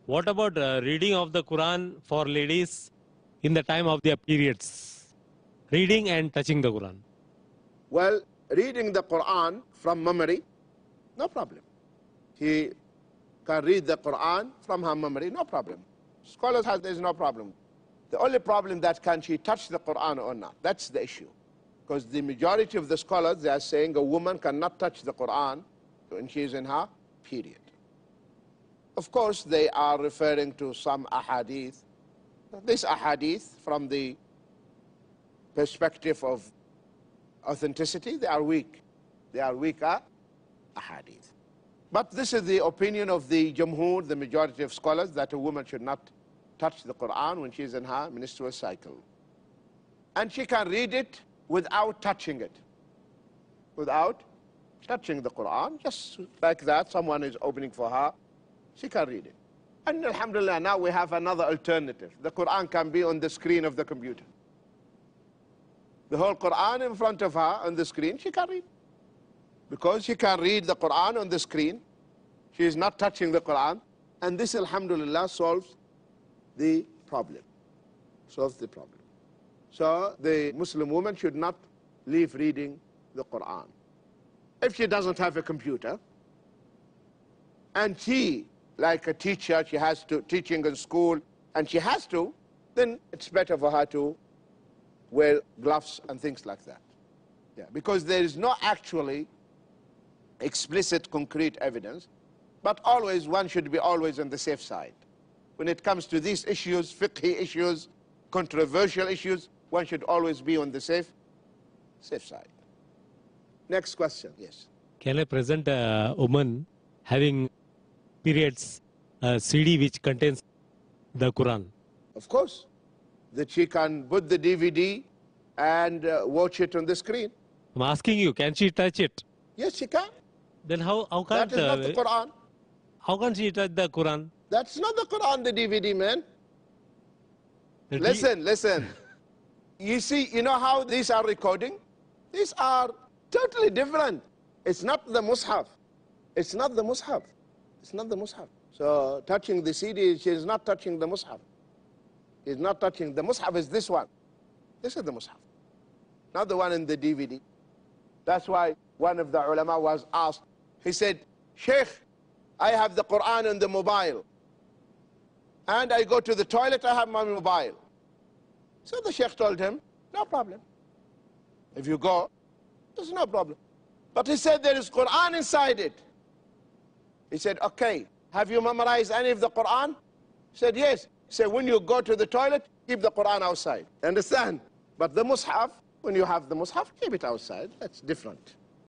What about reading of the Quran for ladies in the time of their periods? Reading and touching the Quran. Well, reading the Qur'an from memory, no problem. He can read the Qur'an from her memory, no problem. Scholars have, there's no problem. The only problem that can she touch the Qur'an or not, that's the issue. Because the majority of the scholars, they are saying a woman cannot touch the Qur'an when she is in her period. Of course, they are referring to some ahadith. This ahadith, from the perspective of authenticity, they are weak. They are weaker ahadith. But this is the opinion of the Jamhur, the majority of scholars, that a woman should not touch the Qur'an when she is in her menstrual cycle. And she can read it without touching it. Without touching the Qur'an, just like that, someone is opening for her, she can read it. And alhamdulillah, now we have another alternative. The Qur'an can be on the screen of the computer. The whole Qur'an in front of her on the screen, she can read. Because she can read the Qur'an on the screen, she is not touching the Qur'an, and this alhamdulillah solves the problem. Solves the problem. So the Muslim woman should not leave reading the Qur'an. If she doesn't have a computer, and she, like a teacher, she has to, teaching in school, and she has to, then it's better for her to wear gloves and things like that. Yeah, because there is no actually explicit, concrete evidence, but always, one should be always on the safe side. When it comes to these issues, fiqhi issues, controversial issues, one should always be on the safe side. Next question, yes. Can I present a woman having periods CD which contains the Quran? Of course. That she can put the DVD and watch it on the screen. I'm asking you, can she touch it? Yes, she can. Then how can't... That is not the Quran. How can she touch the Quran? That's not the Quran, the DVD, man. Listen. You see, you know how these are recording? These are totally different. It's not the Mus'haf. It's not the Mus'haf. It's not the Mus'haf. So touching the CD, she is not touching the Mus'haf. She's not touching. The Mus'haf is this one. This is the Mus'haf. Not the one in the DVD. That's why one of the ulama was asked. He said, Sheikh, I have the Qur'an on the mobile. And I go to the toilet, I have my mobile. So the Sheikh told him, no problem. If you go, there's no problem. But he said there is Qur'an inside it. He said, okay, have you memorized any of the Qur'an? He said, yes. He said, when you go to the toilet, keep the Qur'an outside. Understand? But the Mus'haf, when you have the Mus'haf, keep it outside. That's different.